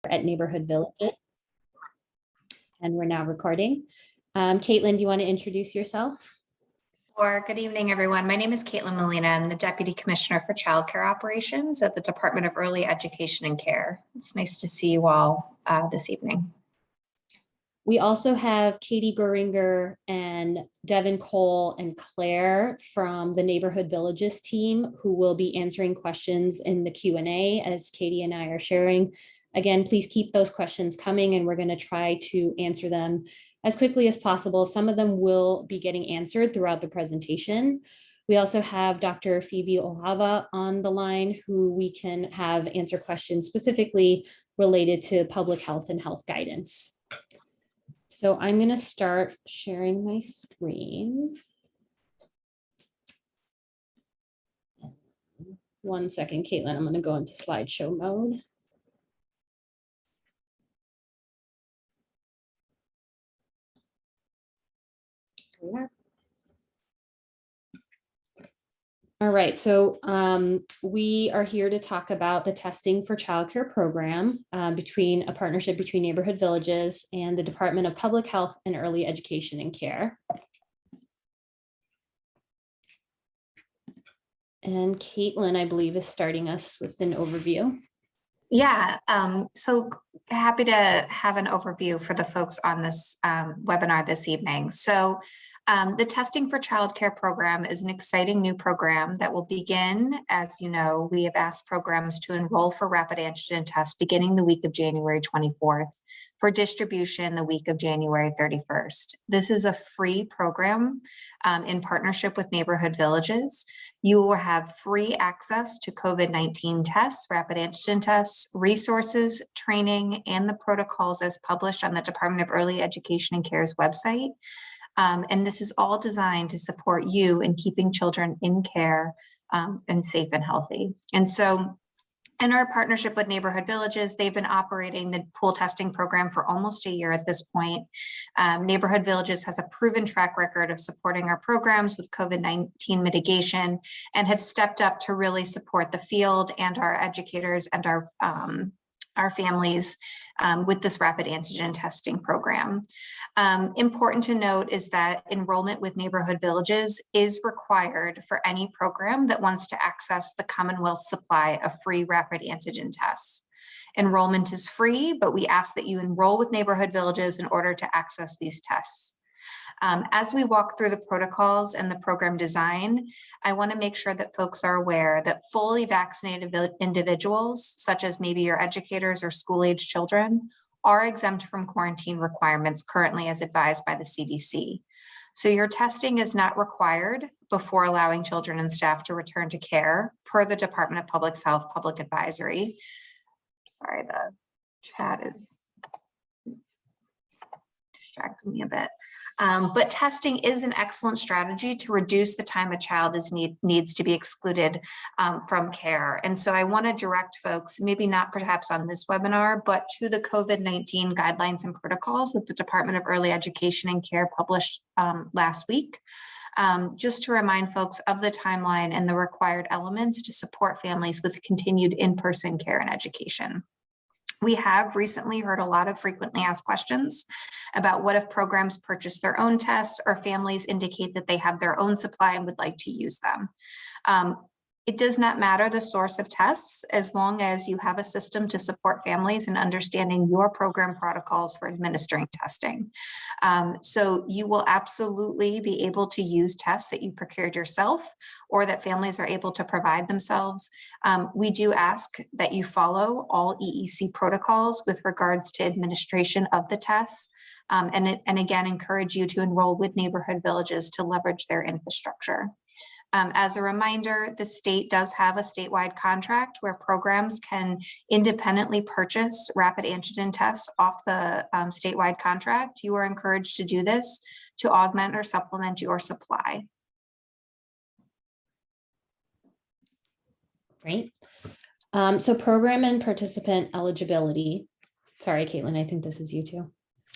at Neighborhood Villages. And we're now recording. Caitlin, do you want to introduce yourself? Sure. Good evening, everyone. My name is Caitlin Molina. I'm the Deputy Commissioner for Childcare Operations at the Department of Early Education and Care. It's nice to see you all this evening. We also have Katie Goringer and Devin Cole and Claire from the Neighborhood Villages team who will be answering questions in the Q&A as Katie and I are sharing. Again, please keep those questions coming and we're going to try to answer them as quickly as possible. Some of them will be getting answered throughout the presentation. We also have Dr. Phoebe Olava on the line who we can have answer questions specifically related to public health and health guidance. So I'm going to start sharing my screen. One second, Caitlin, I'm going to go into slideshow mode. All right, so we are here to talk about the testing for childcare program between a partnership between Neighborhood Villages and the Department of Public Health and Early Education and Care. And Caitlin, I believe, is starting us with an overview. Yeah, so happy to have an overview for the folks on this webinar this evening. So the Testing for Childcare program is an exciting new program that will begin, as you know, we have asked programs to enroll for rapid antigen tests beginning the week of January 24th for distribution the week of January 31st. This is a free program in partnership with Neighborhood Villages. You will have free access to COVID-19 tests, rapid antigen tests, resources, training, and the protocols as published on the Department of Early Education and Care's website. And this is all designed to support you in keeping children in care and safe and healthy. And so in our partnership with Neighborhood Villages, they've been operating the pool testing program for almost a year at this point. Neighborhood Villages has a proven track record of supporting our programs with COVID-19 mitigation and have stepped up to really support the field and our educators and our families with this rapid antigen testing program. Important to note is that enrollment with Neighborhood Villages is required for any program that wants to access the Commonwealth supply of free rapid antigen tests. Enrollment is free, but we ask that you enroll with Neighborhood Villages in order to access these tests. As we walk through the protocols and the program design, I want to make sure that folks are aware that fully vaccinated individuals, such as maybe your educators or school-age children, are exempt from quarantine requirements currently as advised by the CDC. So your testing is not required before allowing children and staff to return to care per the Department of Public Health Public Advisory. Sorry, the chat is distracting me a bit. But testing is an excellent strategy to reduce the time a child needs to be excluded from care. And so I want to direct folks, maybe not perhaps on this webinar, but to the COVID-19 guidelines and protocols that the Department of Early Education and Care published last week. Just to remind folks of the timeline and the required elements to support families with continued in-person care and education. We have recently heard a lot of frequently asked questions about what if programs purchase their own tests or families indicate that they have their own supply and would like to use them. It does not matter the source of tests as long as you have a system to support families in understanding your program protocols for administering testing. So you will absolutely be able to use tests that you procured yourself or that families are able to provide themselves. We do ask that you follow all EEC protocols with regards to administration of the tests. And again, encourage you to enroll with Neighborhood Villages to leverage their infrastructure. As a reminder, the state does have a statewide contract where programs can independently purchase rapid antigen tests off the statewide contract. You are encouraged to do this to augment or supplement your supply. Great. So program and participant eligibility. Sorry, Caitlin, I think this is you too.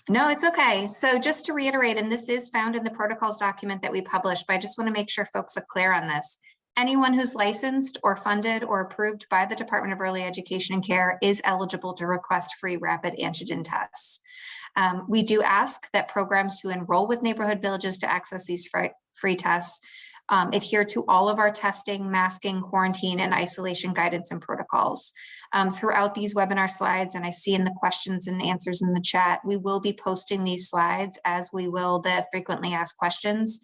No, it's okay. So just to reiterate, and this is found in the protocols document that we published, but I just want to make sure folks are clear on this. Anyone who's licensed or funded or approved by the Department of Early Education and Care is eligible to request free rapid antigen tests. We do ask that programs who enroll with neighborhood villages to access these free tests adhere to all of our testing, masking, quarantine, and isolation guidance and protocols. Throughout these webinar slides, and I see in the questions and answers in the chat, we will be posting these slides as we will the frequently asked questions.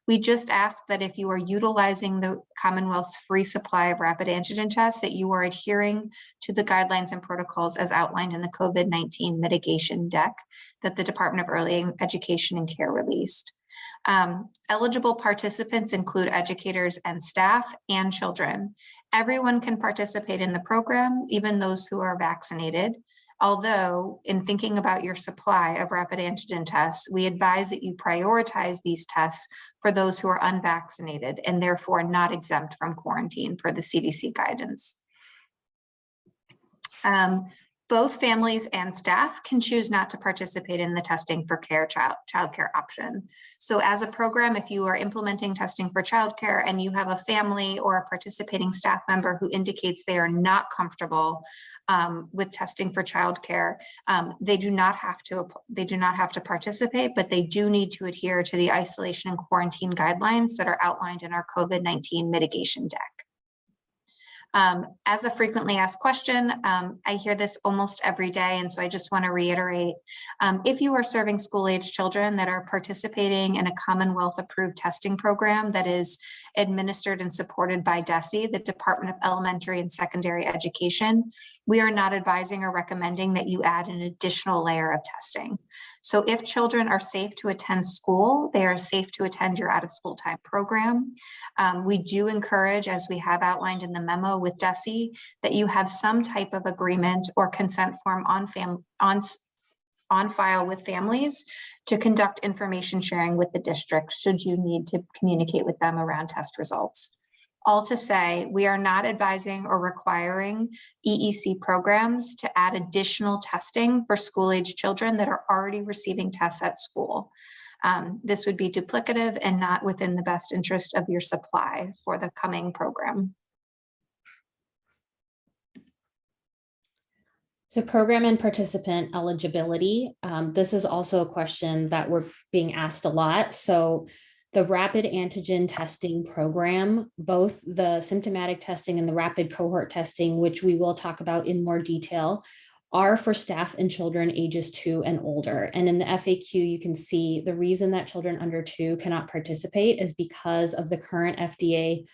We just ask that if you are utilizing the Commonwealth's free supply of rapid antigen tests, that you are adhering to the guidelines and protocols as outlined in the COVID-19 mitigation deck that the Department of Early Education and Care released. Eligible participants include educators and staff and children. Everyone can participate in the program, even those who are vaccinated. Although, in thinking about your supply of rapid antigen tests, we advise that you prioritize these tests for those who are unvaccinated and therefore not exempt from quarantine per the CDC guidance. Both families and staff can choose not to participate in the testing for childcare option. So as a program, if you are implementing testing for childcare and you have a family or a participating staff member who indicates they are not comfortable with testing for childcare, they do not have to participate, but they do need to adhere to the isolation and quarantine guidelines that are outlined in our COVID-19 mitigation deck. As a frequently asked question, I hear this almost every day, and so I just want to reiterate, if you are serving school-age children that are participating in a Commonwealth-approved testing program that is administered and supported by DESE, the Department of Elementary and Secondary Education, we are not advising or recommending that you add an additional layer of testing. So if children are safe to attend school, they are safe to attend your out-of-school time program. We do encourage, as we have outlined in the memo with DESE, that you have some type of agreement or consent form on file with families to conduct information sharing with the district should you need to communicate with them around test results. All to say, we are not advising or requiring EEC programs to add additional testing for school-age children that are already receiving tests at school. This would be duplicative and not within the best interest of your supply for the coming program. So program and participant eligibility. This is also a question that we're being asked a lot. So the rapid antigen testing program, both the symptomatic testing and the rapid cohort testing, which we will talk about in more detail, are for staff and children ages 2 and older. And in the FAQ, you can see the reason that children under 2 cannot participate is because of the current FDA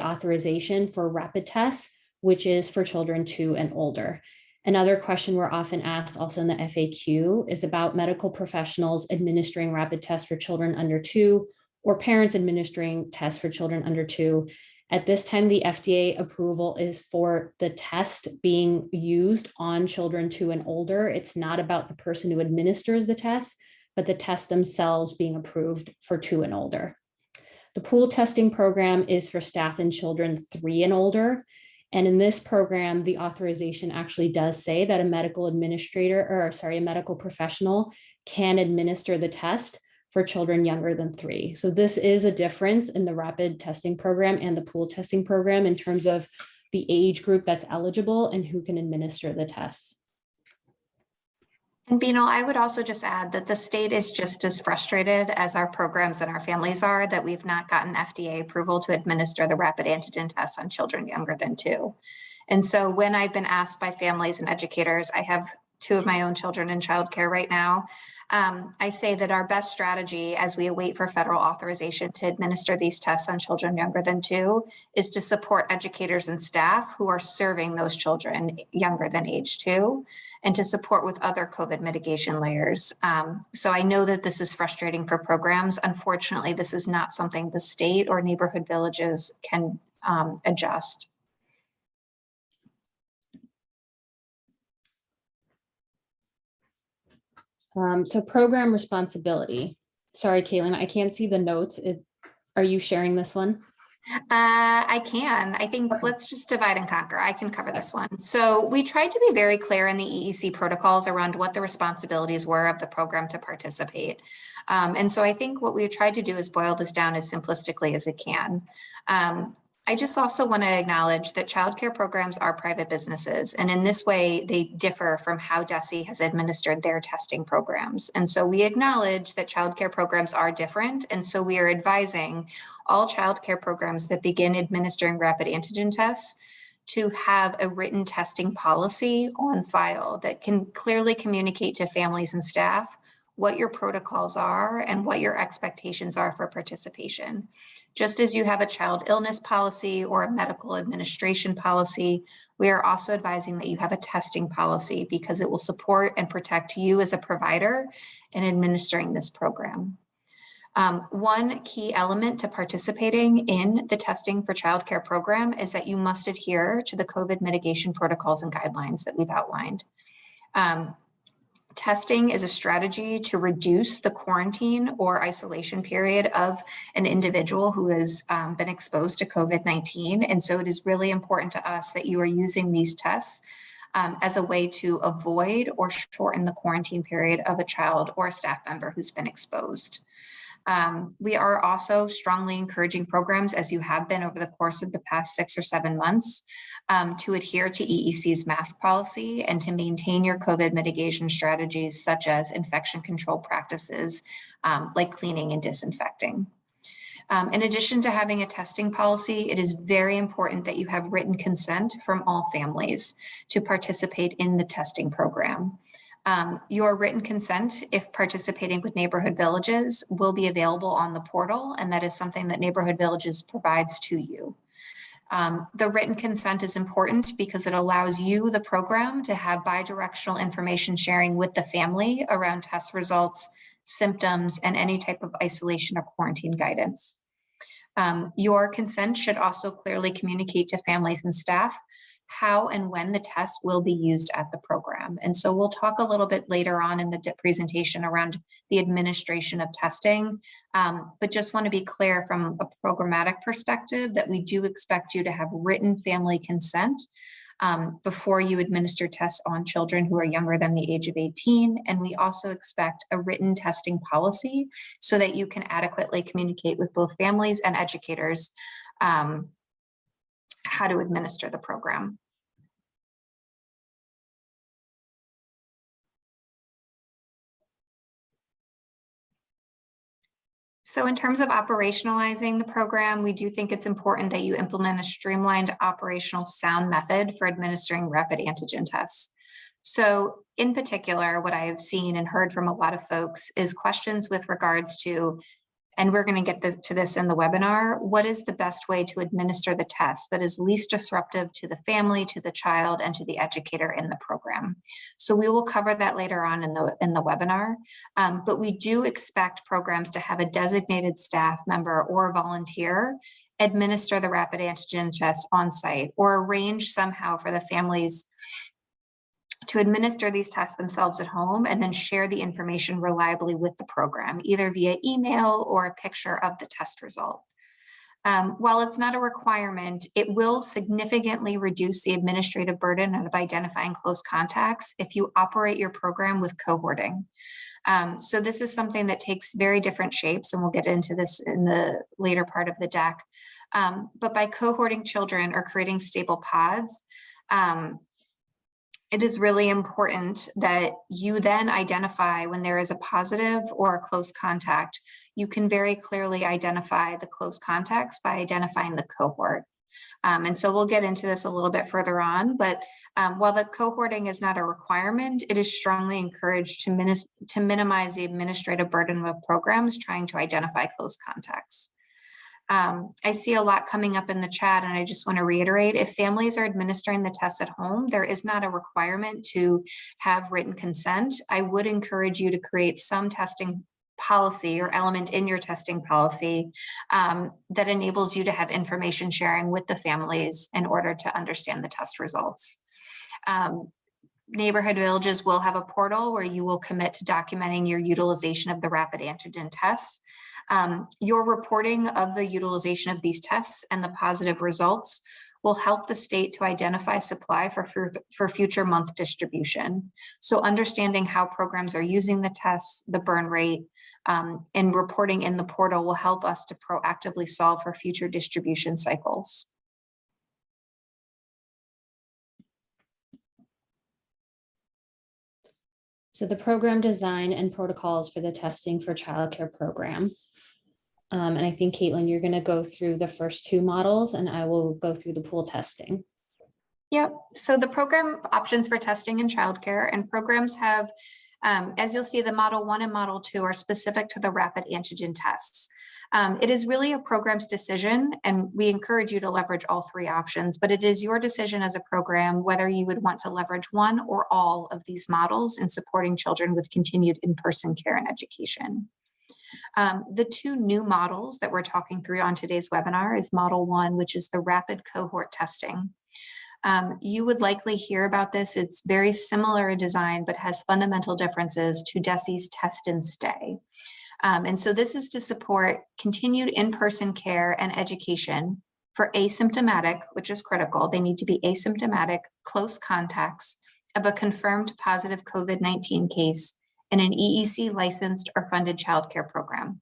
authorization for rapid tests, which is for children 2 and older. Another question we're often asked also in the FAQ is about medical professionals administering rapid tests for children under 2 or parents administering tests for children under 2. At this time, the FDA approval is for the test being used on children 2 and older. It's not about the person who administers the test, but the tests themselves being approved for 2 and older. The pool testing program is for staff and children 3 and older. And in this program, the authorization actually does say that a medical professional can administer the test for children younger than 3. So this is a difference in the rapid testing program and the pool testing program in terms of the age group that's eligible and who can administer the tests. And Binal, I would also just add that the state is just as frustrated as our programs and our families are that we've not gotten FDA approval to administer the rapid antigen tests on children younger than 2. And so when I've been asked by families and educators, I have 2 of my own children in childcare right now, I say that our best strategy as we await for federal authorization to administer these tests on children younger than 2 is to support educators and staff who are serving those children younger than age 2 and to support with other COVID mitigation layers. So I know that this is frustrating for programs. Unfortunately, this is not something the state or neighborhood villages can adjust. So program responsibility. Sorry, Caitlin, I can't see the notes. Are you sharing this one? I can. I think let's just divide and conquer. I can cover this one. So we tried to be very clear in the EEC protocols around what the responsibilities were of the program to participate. And so I think what we've tried to do is boil this down as simplistically as it can. I just also want to acknowledge that childcare programs are private businesses, and in this way, they differ from how DESE has administered their testing programs. And so we acknowledge that childcare programs are different, and so we are advising all childcare programs that begin administering rapid antigen tests to have a written testing policy on file that can clearly communicate to families and staff what your protocols are and what your expectations are for participation. Just as you have a child illness policy or a medical administration policy, we are also advising that you have a testing policy because it will support and protect you as a provider in administering this program. One key element to participating in the testing for childcare program is that you must adhere to the COVID mitigation protocols and guidelines that we've outlined. Testing is a strategy to reduce the quarantine or isolation period of an individual who has been exposed to COVID-19. And so it is really important to us that you are using these tests as a way to avoid or shorten the quarantine period of a child or a staff member who's been exposed. We are also strongly encouraging programs, as you have been over the course of the past 6 or 7 months, to adhere to EEC's mask policy and to maintain your COVID mitigation strategies, such as infection control practices, like cleaning and disinfecting. In addition to having a testing policy, it is very important that you have written consent from all families to participate in the testing program. Your written consent, if participating with Neighborhood Villages, will be available on the portal, and that is something that Neighborhood Villages provides to you. The written consent is important because it allows you, the program, to have bidirectional information sharing with the family around test results, symptoms, and any type of isolation or quarantine guidance. Your consent should also clearly communicate to families and staff how and when the test will be used at the program. And so we'll talk a little bit later on in the presentation around the administration of testing, but just want to be clear from a programmatic perspective that we do expect you to have written family consent before you administer tests on children who are younger than the age of 18. And we also expect a written testing policy so that you can adequately communicate with both families and educators how to administer the program. So in terms of operationalizing the program, we do think it's important that you implement a streamlined operational sound method for administering rapid antigen tests. So in particular, what I have seen and heard from a lot of folks is questions with regards to, and we're going to get to this in the webinar, what is the best way to administer the test that is least disruptive to the family, to the child, and to the educator in the program? So we will cover that later on in the webinar, but we do expect programs to have a designated staff member or volunteer administer the rapid antigen test on site, or arrange somehow for the families to administer these tests themselves at home and then share the information reliably with the program, either via email or a picture of the test result. While it's not a requirement, it will significantly reduce the administrative burden of identifying close contacts if you operate your program with cohorting. So this is something that takes very different shapes, and we'll get into this in the later part of the deck. But by cohorting children or creating stable pods, it is really important that you then identify when there is a positive or a close contact. You can very clearly identify the close contacts by identifying the cohort. And so we'll get into this a little bit further on, but while the cohorting is not a requirement, it is strongly encouraged to minimize the administrative burden of programs trying to identify close contacts. I see a lot coming up in the chat, and I just want to reiterate, if families are administering the tests at home, there is not a requirement to have written consent. I would encourage you to create some testing policy or element in your testing policy that enables you to have information sharing with the families in order to understand the test results. Neighborhood Villages will have a portal where you will commit to documenting your utilization of the rapid antigen tests. Your reporting of the utilization of these tests and the positive results will help the state to identify supply for future month distribution. So understanding how programs are using the tests, the burn rate, and reporting in the portal will help us to proactively solve for future distribution cycles. So the program design and protocols for the testing for childcare program. And I think, Caitlin, you're going to go through the first two models and I will go through the pool testing. Yep. So the program options for testing in childcare and programs have, as you'll see, the Model 1 and Model 2 are specific to the rapid antigen tests. It is really a program's decision, and we encourage you to leverage all three options, but it is your decision as a program whether you would want to leverage one or all of these models in supporting children with continued in-person care and education. The two new models that we're talking through on today's webinar is Model 1, which is the rapid cohort testing. You would likely hear about this. It's very similar in design, but has fundamental differences to DESE's Test and Stay. And so this is to support continued in-person care and education for asymptomatic, which is critical. They need to be asymptomatic close contacts of a confirmed positive COVID-19 case in an EEC licensed or funded childcare program.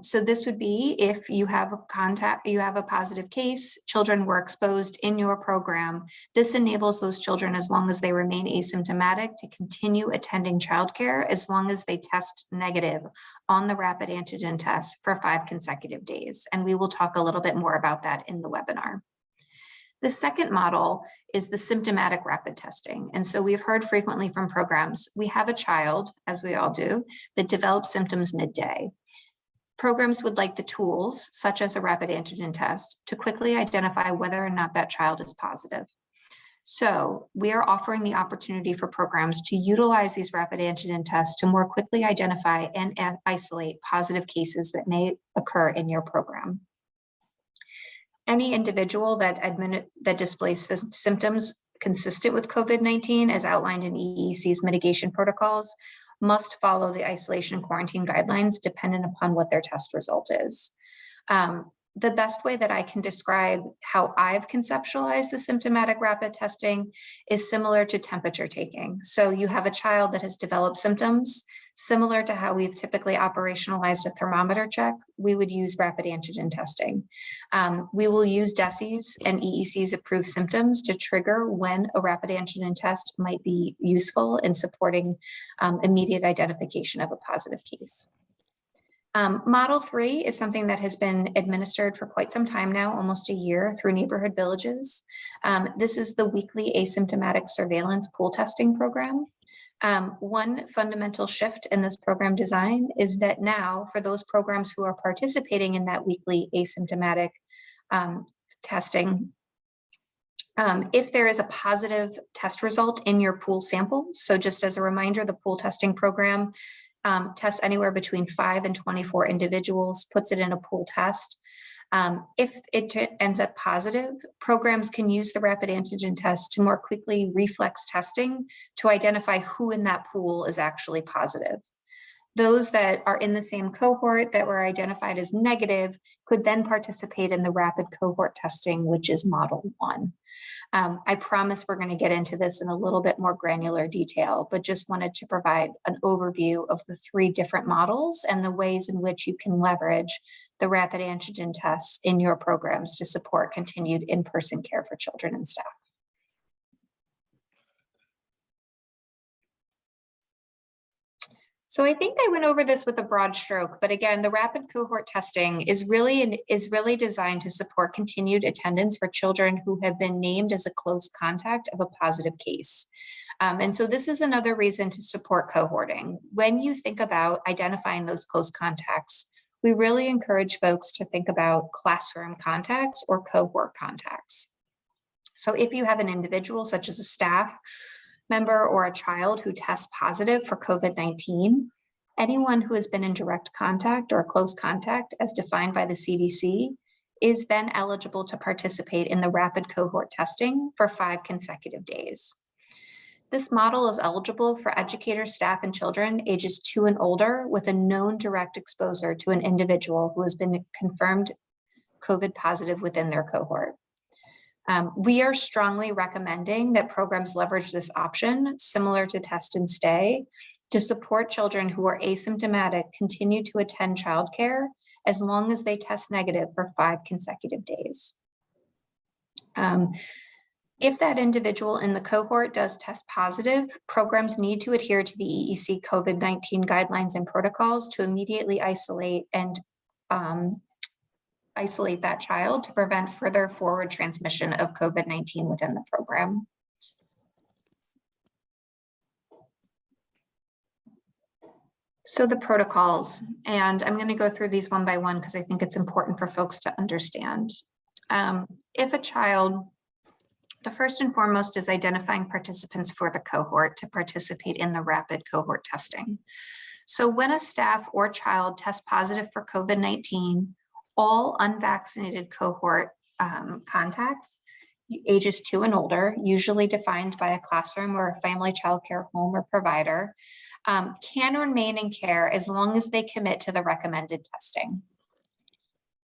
So this would be if you have a positive case, children were exposed in your program. This enables those children, as long as they remain asymptomatic, to continue attending childcare as long as they test negative on the rapid antigen test for 5 consecutive days. And we will talk a little bit more about that in the webinar. The second model is the symptomatic rapid testing. And so we've heard frequently from programs, we have a child, as we all do, that develops symptoms midday. Programs would like the tools, such as a rapid antigen test, to quickly identify whether or not that child is positive. So we are offering the opportunity for programs to utilize these rapid antigen tests to more quickly identify and isolate positive cases that may occur in your program. Any individual that displays symptoms consistent with COVID-19, as outlined in EEC's mitigation protocols, must follow the isolation and quarantine guidelines dependent upon what their test result is. The best way that I can describe how I've conceptualized the symptomatic rapid testing is similar to temperature taking. So you have a child that has developed symptoms, similar to how we've typically operationalized a thermometer check, we would use rapid antigen testing. We will use DESE's and EEC's approved symptoms to trigger when a rapid antigen test might be useful in supporting immediate identification of a positive case. Model 3 is something that has been administered for quite some time now, almost a year, through neighborhood villages. This is the weekly asymptomatic surveillance pool testing program. One fundamental shift in this program design is that now, for those programs who are participating in that weekly asymptomatic testing, if there is a positive test result in your pool sample, so just as a reminder, the pool testing program tests anywhere between 5 and 24 individuals, puts it in a pool test. If it ends up positive, programs can use the rapid antigen test to more quickly reflex testing to identify who in that pool is actually positive. Those that are in the same cohort that were identified as negative could then participate in the rapid cohort testing, which is Model 1. I promise we're going to get into this in a little bit more granular detail, but just wanted to provide an overview of the 3 different models and the ways in which you can leverage the rapid antigen tests in your programs to support continued in-person care for children and staff. So I think I went over this with a broad stroke, but again, the rapid cohort testing is really designed to support continued attendance for children who have been named as a close contact of a positive case. And so this is another reason to support cohorting. When you think about identifying those close contacts, we really encourage folks to think about classroom contacts or cohort contacts. So if you have an individual, such as a staff member or a child who tests positive for COVID-19, anyone who has been in direct contact or close contact as defined by the CDC is then eligible to participate in the rapid cohort testing for 5 consecutive days. This model is eligible for educators, staff, and children ages 2 and older with a known direct exposure to an individual who has been confirmed COVID positive within their cohort. We are strongly recommending that programs leverage this option, similar to test and stay, to support children who are asymptomatic continue to attend childcare as long as they test negative for 5 consecutive days. If that individual in the cohort does test positive, programs need to adhere to the EEC COVID-19 guidelines and protocols to immediately isolate and isolate that child to prevent further forward transmission of COVID-19 within the program. So the protocols, and I'm going to go through these one by one because I think it's important for folks to understand. If a child, the first and foremost is identifying participants for the cohort to participate in the rapid cohort testing. So when a staff or child tests positive for COVID-19, all unvaccinated cohort contacts, ages 2 and older, usually defined by a classroom or a family childcare home or provider, can remain in care as long as they commit to the recommended testing.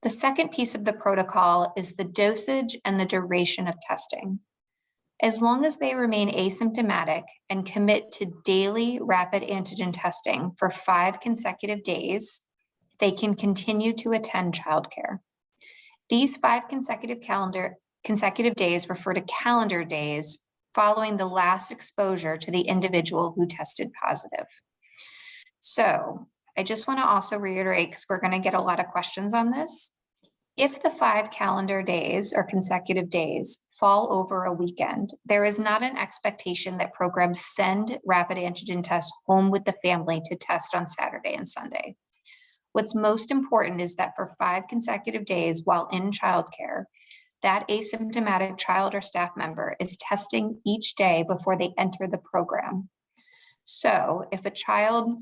The second piece of the protocol is the dosage and the duration of testing. As long as they remain asymptomatic and commit to daily rapid antigen testing for 5 consecutive days, they can continue to attend childcare. These 5 consecutive days refer to calendar days following the last exposure to the individual who tested positive. So I just want to also reiterate, because we're going to get a lot of questions on this. If the 5 calendar days or consecutive days fall over a weekend, there is not an expectation that programs send rapid antigen tests home with the family to test on Saturday and Sunday. What's most important is that for 5 consecutive days while in childcare, that asymptomatic child or staff member is testing each day before they enter the program. So if a child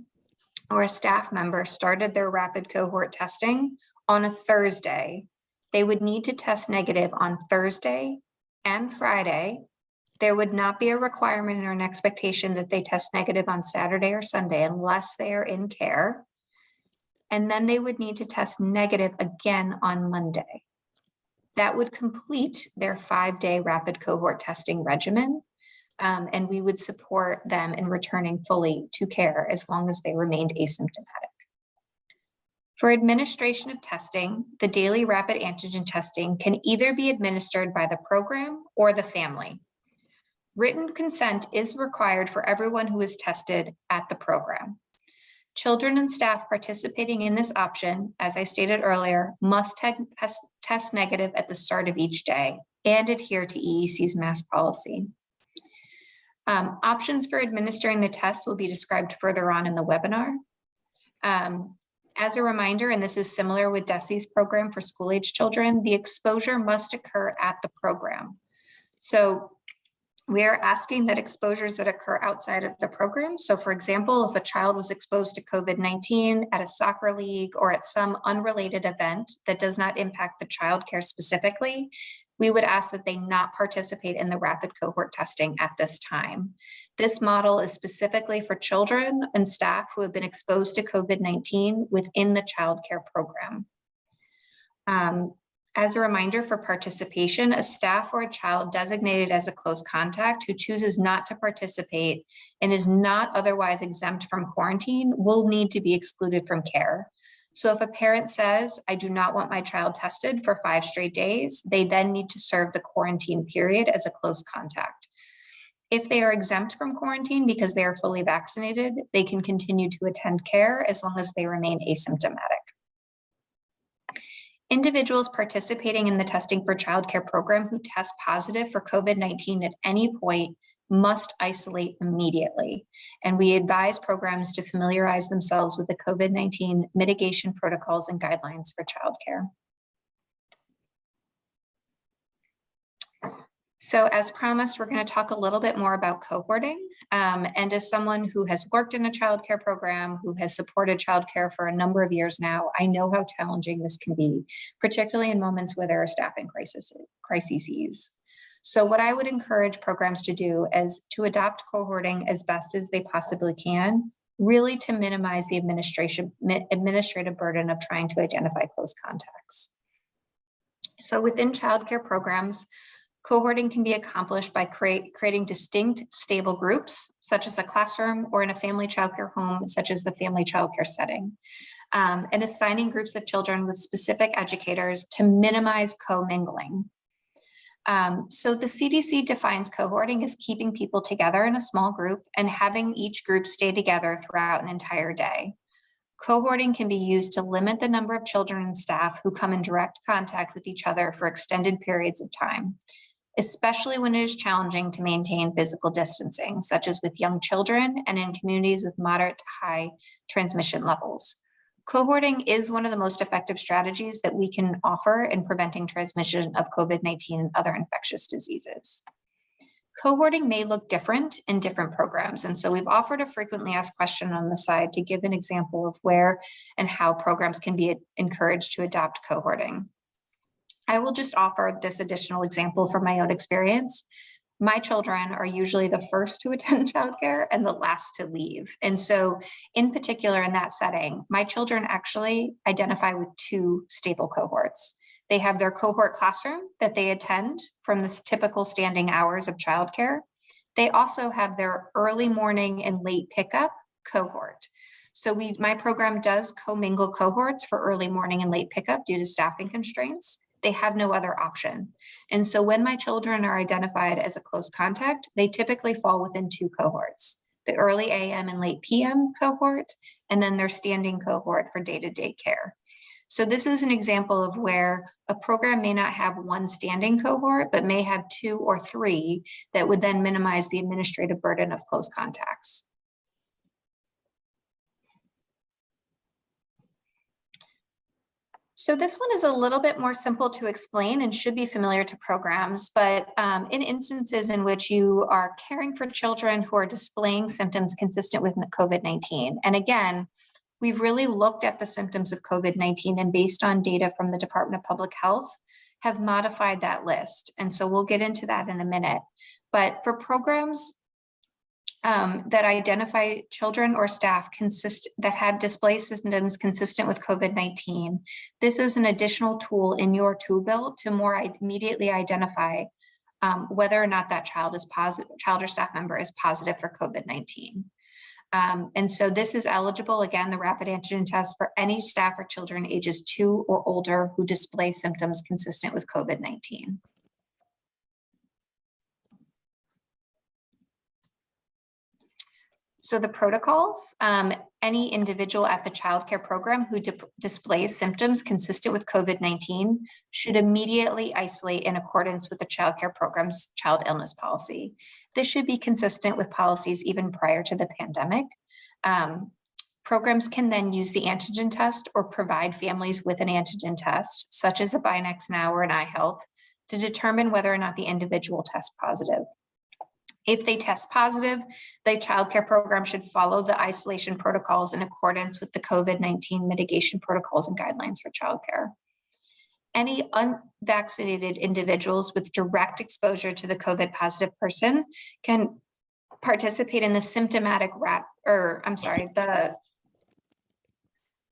or a staff member started their rapid cohort testing on a Thursday, they would need to test negative on Thursday and Friday. There would not be a requirement or an expectation that they test negative on Saturday or Sunday unless they are in care. And then they would need to test negative again on Monday. That would complete their 5-day rapid cohort testing regimen. And we would support them in returning fully to care as long as they remained asymptomatic. For administration of testing, the daily rapid antigen testing can either be administered by the program or the family. Written consent is required for everyone who is tested at the program. Children and staff participating in this option, as I stated earlier, must test negative at the start of each day and adhere to EEC's mask policy. Options for administering the test will be described further on in the webinar. As a reminder, and this is similar with DESI's program for school-age children, the exposure must occur at the program. So we are asking that exposures that occur outside of the program. So for example, if a child was exposed to COVID-19 at a soccer league or at some unrelated event that does not impact the childcare specifically, we would ask that they not participate in the rapid cohort testing at this time. This model is specifically for children and staff who have been exposed to COVID-19 within the childcare program. As a reminder for participation, a staff or a child designated as a close contact who chooses not to participate and is not otherwise exempt from quarantine will need to be excluded from care. So if a parent says, I do not want my child tested for 5 straight days, they then need to serve the quarantine period as a close contact. If they are exempt from quarantine because they are fully vaccinated, they can continue to attend care as long as they remain asymptomatic. Individuals participating in the Testing for Childcare program who test positive for COVID-19 at any point must isolate immediately. And we advise programs to familiarize themselves with the COVID-19 mitigation protocols and guidelines for childcare. So as promised, we're going to talk a little bit more about cohorting. And as someone who has worked in a childcare program, who has supported childcare for a number of years now, I know how challenging this can be, particularly in moments where there are staffing crises. So what I would encourage programs to do is to adopt cohorting as best as they possibly can, really to minimize the administrative burden of trying to identify close contacts. So within childcare programs, cohorting can be accomplished by creating distinct, stable groups, such as a classroom, or in a family childcare home, such as the family childcare setting, and assigning groups of children with specific educators to minimize commingling. So the CDC defines cohorting as keeping people together in a small group and having each group stay together throughout an entire day. Cohorting can be used to limit the number of children and staff who come in direct contact with each other for extended periods of time, especially when it is challenging to maintain physical distancing, such as with young children and in communities with moderate to high transmission levels. Cohorting is one of the most effective strategies that we can offer in preventing transmission of COVID-19 and other infectious diseases. Cohorting may look different in different programs, and so we've offered a frequently asked question on the side to give an example of where and how programs can be encouraged to adopt cohorting. I will just offer this additional example from my own experience. My children are usually the first to attend childcare and the last to leave. And so in particular in that setting, my children actually identify with two stable cohorts. They have their cohort classroom that they attend from the typical standing hours of childcare. They also have their early morning and late pickup cohort. So my program does commingle cohorts for early morning and late pickup due to staffing constraints. They have no other option. And so when my children are identified as a close contact, they typically fall within two cohorts, the early AM and late PM cohort, and then their standing cohort for day-to-day care. So this is an example of where a program may not have one standing cohort, but may have two or three that would then minimize the administrative burden of close contacts. So this one is a little bit more simple to explain and should be familiar to programs, but in instances in which you are caring for children who are displaying symptoms consistent with COVID-19. And again, we've really looked at the symptoms of COVID-19 and based on data from the Department of Public Health, have modified that list. And so we'll get into that in a minute. But for programs that identify children or staff that have display symptoms consistent with COVID-19. This is an additional tool in your tool belt to more immediately identify whether or not that child or staff member is positive for COVID-19. And so this is eligible, again, the rapid antigen test for any staff or children ages 2 or older who display symptoms consistent with COVID-19. So the protocols, any individual at the childcare program who displays symptoms consistent with COVID-19 should immediately isolate in accordance with the childcare program's child illness policy. This should be consistent with policies even prior to the pandemic. Programs can then use the antigen test or provide families with an antigen test, such as a BinaxNOW or an iHealth, to determine whether or not the individual tests positive. If they test positive, the childcare program should follow the isolation protocols in accordance with the COVID-19 mitigation protocols and guidelines for childcare. Any unvaccinated individuals with direct exposure to the COVID positive person can participate in the symptomatic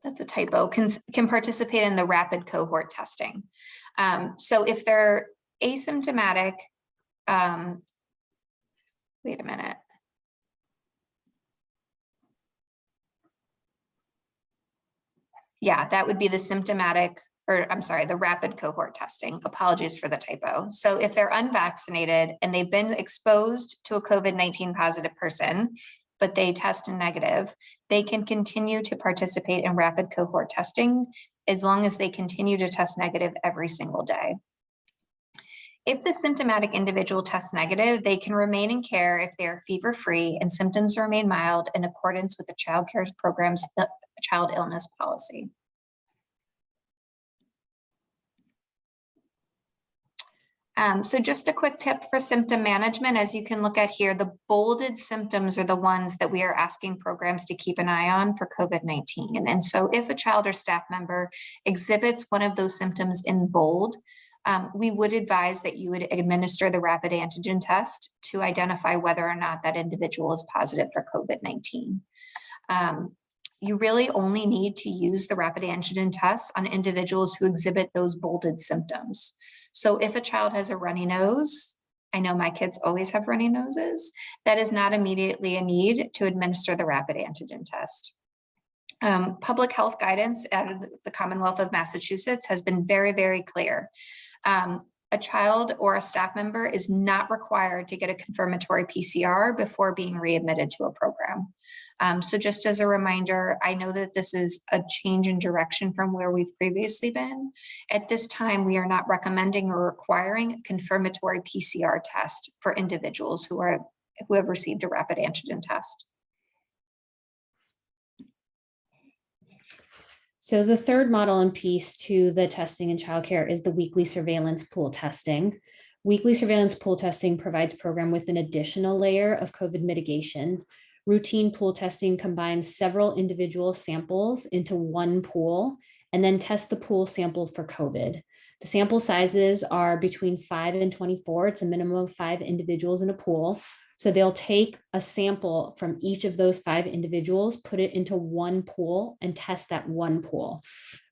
that's a typo, can participate in the rapid cohort testing. So if they're asymptomatic, wait a minute. Yeah, that would be the the rapid cohort testing. Apologies for the typo. So if they're unvaccinated and they've been exposed to a COVID-19 positive person, but they test negative, they can continue to participate in rapid cohort testing as long as they continue to test negative every single day. If the symptomatic individual tests negative, they can remain in care if they are fever-free and symptoms remain mild in accordance with the child care program's child illness policy. So just a quick tip for symptom management, as you can look at here, the bolded symptoms are the ones that we are asking programs to keep an eye on for COVID-19. And so if a child or staff member exhibits one of those symptoms in bold, We would advise that you would administer the rapid antigen test to identify whether or not that individual is positive for COVID-19. You really only need to use the rapid antigen test on individuals who exhibit those bolded symptoms. So if a child has a runny nose, I know my kids always have runny noses, that is not immediately a need to administer the rapid antigen test. Public health guidance out of the Commonwealth of Massachusetts has been very, very clear. A child or a staff member is not required to get a confirmatory PCR before being readmitted to a program. So just as a reminder, I know that this is a change in direction from where we've previously been. At this time, we are not recommending or requiring a confirmatory PCR test for individuals who have received a rapid antigen test. So the third model and piece to the testing in childcare is the weekly surveillance pool testing. Weekly surveillance pool testing provides program with an additional layer of COVID mitigation. Routine pool testing combines several individual samples into one pool and then test the pool sample for COVID. The sample sizes are between 5 and 24. It's a minimum of 5 individuals in a pool. So they'll take a sample from each of those 5 individuals, put it into one pool and test that one pool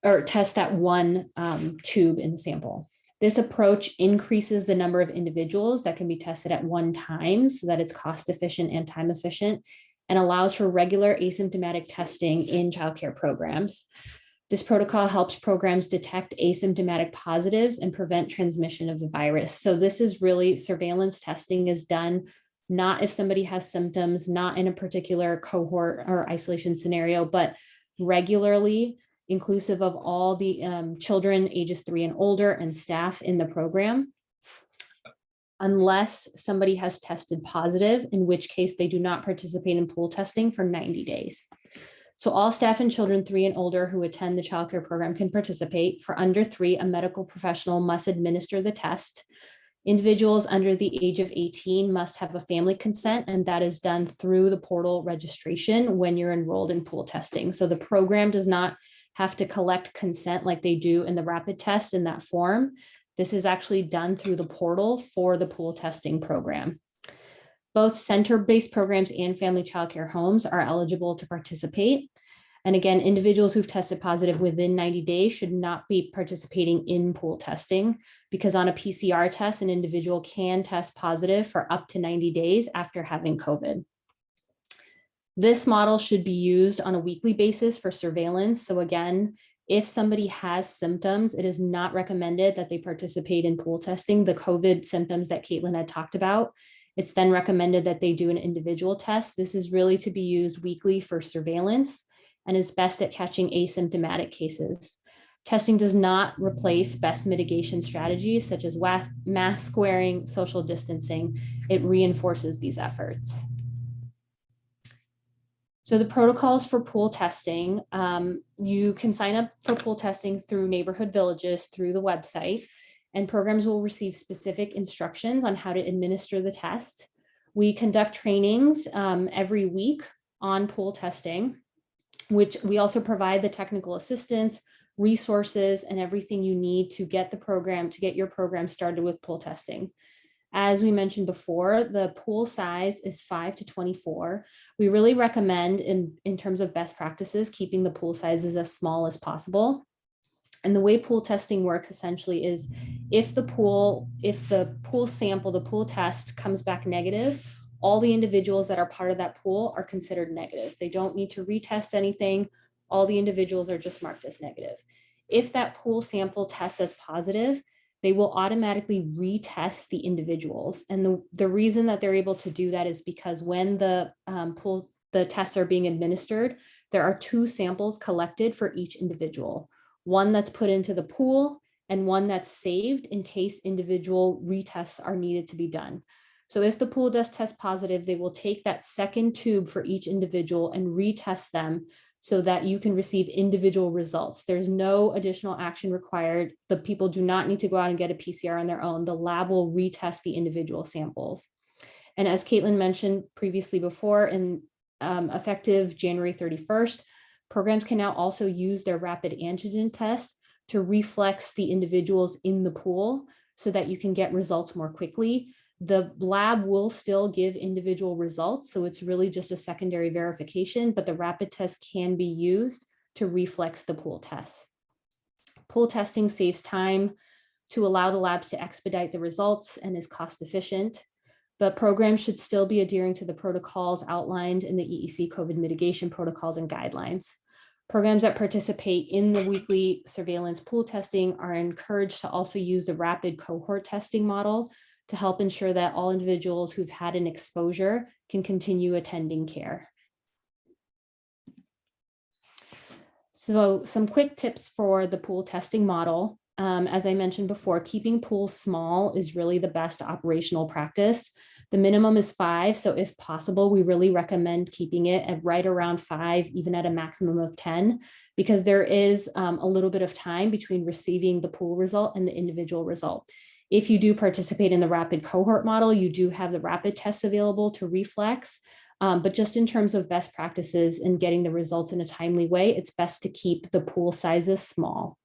or test that one tube in the sample. This approach increases the number of individuals that can be tested at one time so that it's cost efficient and time efficient and allows for regular asymptomatic testing in childcare programs. This protocol helps programs detect asymptomatic positives and prevent transmission of the virus. So this is really surveillance testing is done not if somebody has symptoms, not in a particular cohort or isolation scenario, but regularly, inclusive of all the children ages 3 and older and staff in the program, unless somebody has tested positive, in which case they do not participate in pool testing for 90 days. So all staff and children 3 and older who attend the childcare program can participate. For under 3, a medical professional must administer the test. Individuals under the age of 18 must have a family consent, and that is done through the portal registration when you're enrolled in pool testing. So the program does not have to collect consent like they do in the rapid test in that form. This is actually done through the portal for the pool testing program. Both center-based programs and family childcare homes are eligible to participate. And again, individuals who've tested positive within 90 days should not be participating in pool testing because on a PCR test, an individual can test positive for up to 90 days after having COVID. This model should be used on a weekly basis for surveillance. So again, if somebody has symptoms, it is not recommended that they participate in pool testing, the COVID symptoms that Caitlin had talked about. It's then recommended that they do an individual test. This is really to be used weekly for surveillance and is best at catching asymptomatic cases. Testing does not replace best mitigation strategies such as mask wearing, social distancing. It reinforces these efforts. So the protocols for pool testing, you can sign up for pool testing through neighborhood villages through the website, and programs will receive specific instructions on how to administer the test. We conduct trainings every week on pool testing, which we also provide the technical assistance, resources, and everything you need to get your program started with pool testing. As we mentioned before, the pool size is 5 to 24. We really recommend in terms of best practices, keeping the pool sizes as small as possible. And the way pool testing works essentially is if the pool sample, the pool test comes back negative, all the individuals that are part of that pool are considered negative. They don't need to retest anything. All the individuals are just marked as negative. If that pool sample tests as positive, they will automatically retest the individuals. And the reason that they're able to do that is because when the tests are being administered, there are 2 samples collected for each individual. One that's put into the pool and one that's saved in case individual retests are needed to be done. So if the pool does test positive, they will take that second tube for each individual and retest them so that you can receive individual results. There's no additional action required. The people do not need to go out and get a PCR on their own. The lab will retest the individual samples. And as Caitlin mentioned previously before, effective January 31st, programs can now also use their rapid antigen test to reflex the individuals in the pool so that you can get results more quickly. The lab will still give individual results, so it's really just a secondary verification, but the rapid test can be used to reflex the pool tests. Pool testing saves time to allow the labs to expedite the results and is cost efficient. But programs should still be adhering to the protocols outlined in the EEC COVID mitigation protocols and guidelines. Programs that participate in the weekly surveillance pool testing are encouraged to also use the rapid cohort testing model to help ensure that all individuals who've had an exposure can continue attending care. So some quick tips for the pool testing model. As I mentioned before, keeping pools small is really the best operational practice. The minimum is 5, so if possible, we really recommend keeping it at right around 5, even at a maximum of 10, because there is a little bit of time between receiving the pool result and the individual result. If you do participate in the rapid cohort model, you do have the rapid tests available to reflex, but just in terms of best practices and getting the results in a timely way, it's best to keep the pool sizes small.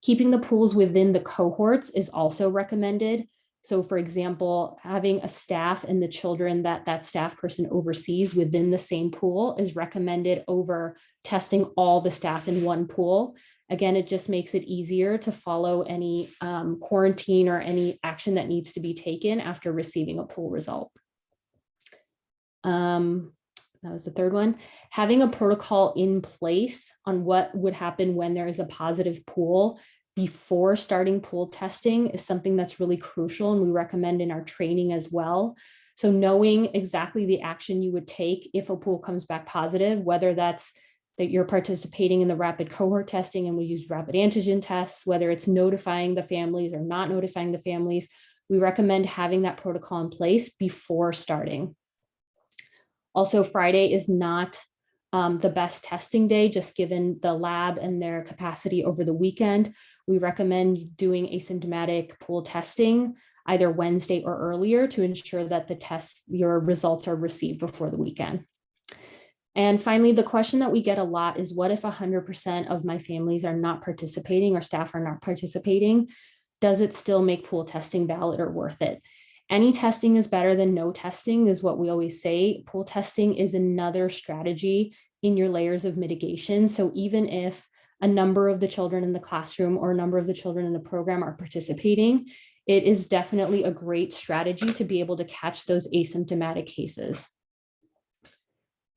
Keeping the pools within the cohorts is also recommended. So for example, having a staff and the children that that staff person oversees within the same pool is recommended over testing all the staff in one pool. Again, it just makes it easier to follow any quarantine or any action that needs to be taken after receiving a pool result. That was the third one. Having a protocol in place on what would happen when there is a positive pool before starting pool testing is something that's really crucial, and we recommend in our training as well. So knowing exactly the action you would take if a pool comes back positive, whether that's that you're participating in the rapid cohort testing and we use rapid antigen tests, whether it's notifying the families or not notifying the families, we recommend having that protocol in place before starting. Also, Friday is not the best testing day, just given the lab and their capacity over the weekend. We recommend doing asymptomatic pool testing either Wednesday or earlier to ensure that your results are received before the weekend. And finally, the question that we get a lot is, what if 100% of my families are not participating or staff are not participating? Does it still make pool testing valid or worth it? Any testing is better than no testing is what we always say. Pool testing is another strategy in your layers of mitigation. So even if a number of the children in the classroom or a number of the children in the program are participating, it is definitely a great strategy to be able to catch those asymptomatic cases.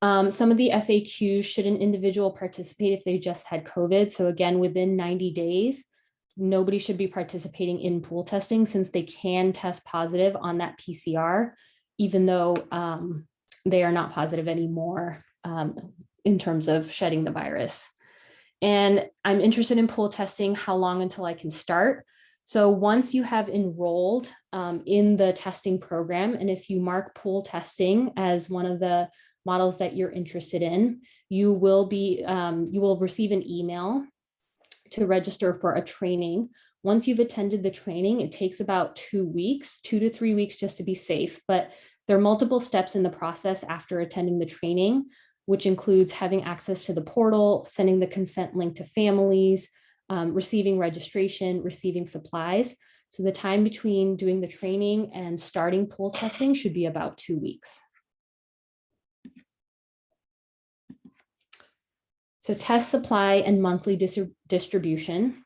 Some of the FAQs: should an individual participate if they just had COVID? So again, within 90 days, nobody should be participating in pool testing since they can test positive on that PCR, even though they are not positive anymore in terms of shedding the virus. And I'm interested in pool testing. How long until I can start? So once you have enrolled in the testing program, and if you mark pool testing as one of the models that you're interested in, you will receive an email to register for a training. Once you've attended the training, it takes about 2 weeks, 2 to 3 weeks just to be safe, but there are multiple steps in the process after attending the training, which includes having access to the portal, sending the consent link to families, receiving registration, receiving supplies. So the time between doing the training and starting pool testing should be about 2 weeks. So test supply and monthly distribution.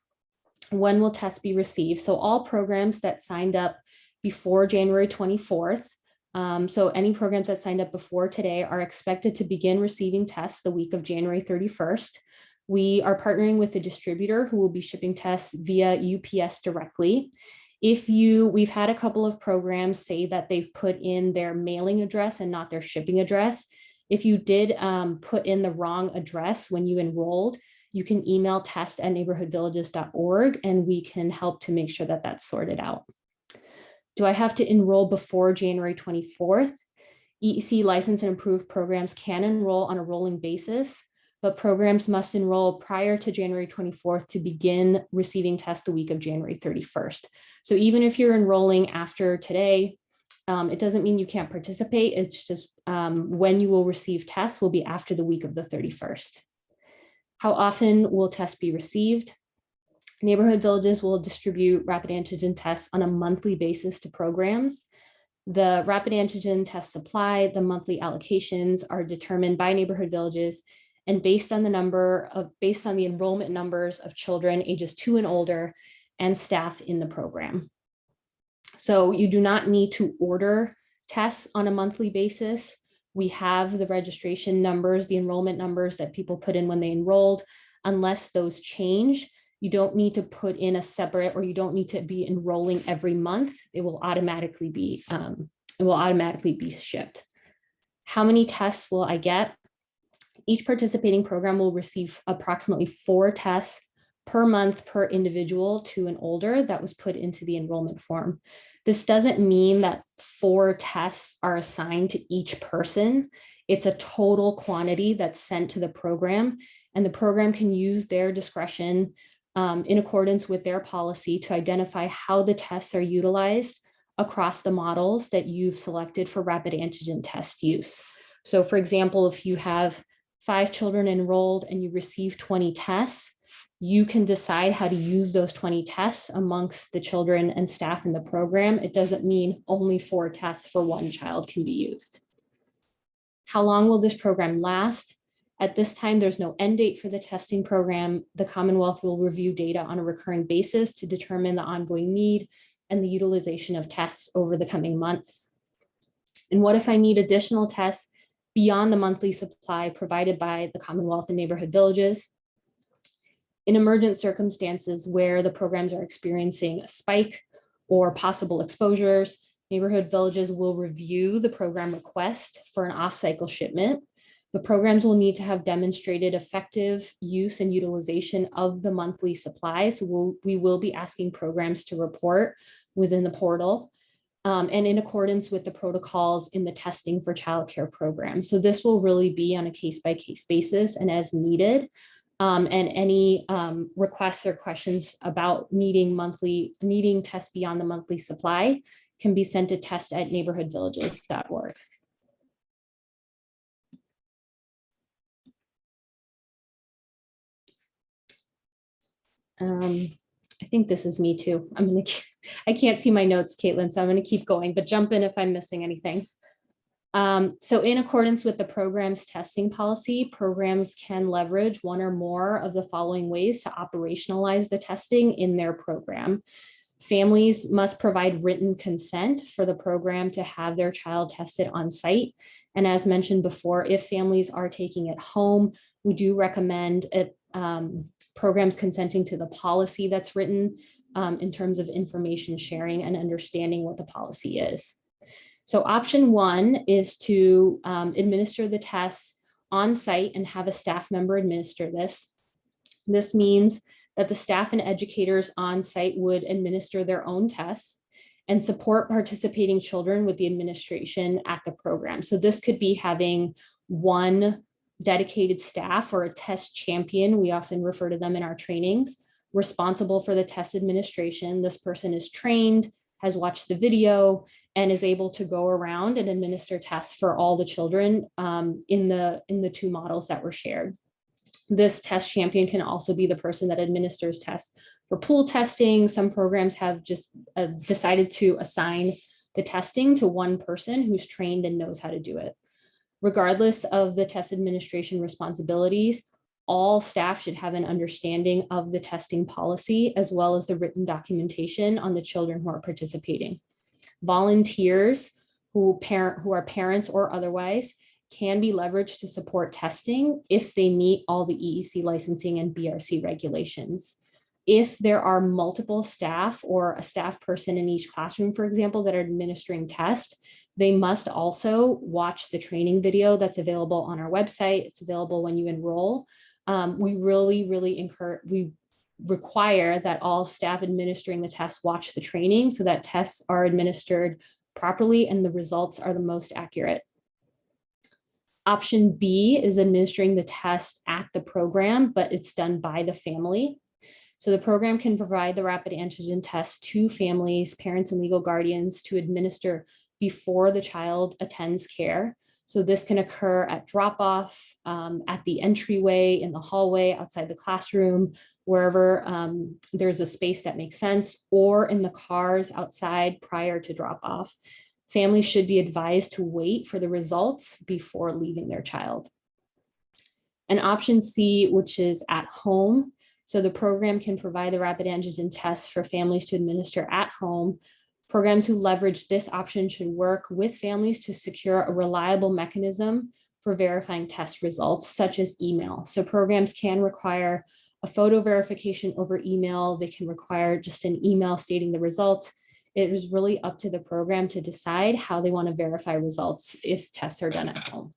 When will tests be received? So all programs that signed up before January 24th, so any programs that signed up before today are expected to begin receiving tests the week of January 31st. We are partnering with a distributor who will be shipping tests via UPS directly. We've had a couple of programs say that they've put in their mailing address and not their shipping address. If you did put in the wrong address when you enrolled, you can email test@neighborhoodvillages.org and we can help to make sure that that's sorted out. Do I have to enroll before January 24th? EEC licensed and approved programs can enroll on a rolling basis, but programs must enroll prior to January 24th to begin receiving tests the week of January 31st. So even if you're enrolling after today, it doesn't mean you can't participate. It's just when you will receive tests will be after the week of the 31st. How often will tests be received? Neighborhood villages will distribute rapid antigen tests on a monthly basis to programs. The rapid antigen test supply, the monthly allocations are determined by neighborhood villages and based on the enrollment numbers of children ages 2 and older and staff in the program. So you do not need to order tests on a monthly basis. We have the registration numbers, the enrollment numbers that people put in when they enrolled. Unless those change, you don't need to put in a separate, or you don't need to be enrolling every month. It will automatically be shipped. How many tests will I get? Each participating program will receive approximately 4 tests per month per individual 2 and older that was put into the enrollment form. This doesn't mean that 4 tests are assigned to each person. It's a total quantity that's sent to the program, and the program can use their discretion in accordance with their policy to identify how the tests are utilized across the models that you've selected for rapid antigen test use. So for example, if you have 5 children enrolled and you receive 20 tests, you can decide how to use those 20 tests amongst the children and staff in the program. It doesn't mean only 4 tests for one child can be used. How long will this program last? At this time, there's no end date for the testing program. The Commonwealth will review data on a recurring basis to determine the ongoing need and the utilization of tests over the coming months. And what if I need additional tests beyond the monthly supply provided by the Commonwealth and neighborhood villages? In emergent circumstances where the programs are experiencing a spike or possible exposures, neighborhood villages will review the program request for an off-cycle shipment. The programs will need to have demonstrated effective use and utilization of the monthly supply. So we will be asking programs to report within the portal and in accordance with the protocols in the testing for childcare program. So this will really be on a case-by-case basis and as needed. And any requests or questions about needing tests beyond the monthly supply can be sent to test@neighborhoodvillages.org. I think this is me too. I can't see my notes, Caitlin, so I'm gonna keep going, but jump in if I'm missing anything. So in accordance with the program's testing policy, programs can leverage one or more of the following ways to operationalize the testing in their program. Families must provide written consent for the program to have their child tested on site. And as mentioned before, if families are taking it home, we do recommend programs consenting to the policy that's written in terms of information sharing and understanding what the policy is. So option 1 is to administer the tests on site and have a staff member administer this. This means that the staff and educators on site would administer their own tests and support participating children with the administration at the program. So this could be having one dedicated staff or a test champion, we often refer to them in our trainings, responsible for the test administration. This person is trained, has watched the video, and is able to go around and administer tests for all the children in the 2 models that were shared. This test champion can also be the person that administers tests for pool testing. Some programs have just decided to assign the testing to one person who's trained and knows how to do it. Regardless of the test administration responsibilities, all staff should have an understanding of the testing policy as well as the written documentation on the children who are participating. Volunteers who are parents or otherwise can be leveraged to support testing if they meet all the EEC licensing and BRC regulations. If there are multiple staff or a staff person in each classroom, for example, that are administering tests, they must also watch the training video that's available on our website. It's available when you enroll. We we require that all staff administering the tests watch the training so that tests are administered properly and the results are the most accurate. Option B is administering the test at the program, but it's done by the family. So the program can provide the rapid antigen test to families, parents, and legal guardians to administer before the child attends care. So this can occur at drop-off, at the entryway, in the hallway, outside the classroom, wherever there's a space that makes sense, or in the cars outside prior to drop off. Families should be advised to wait for the results before leaving their child. And option C, which is at home. So the program can provide the rapid antigen tests for families to administer at home. Programs who leverage this option should work with families to secure a reliable mechanism for verifying test results, such as email. So programs can require a photo verification over email. They can require just an email stating the results. It is really up to the program to decide how they want to verify results if tests are done at home.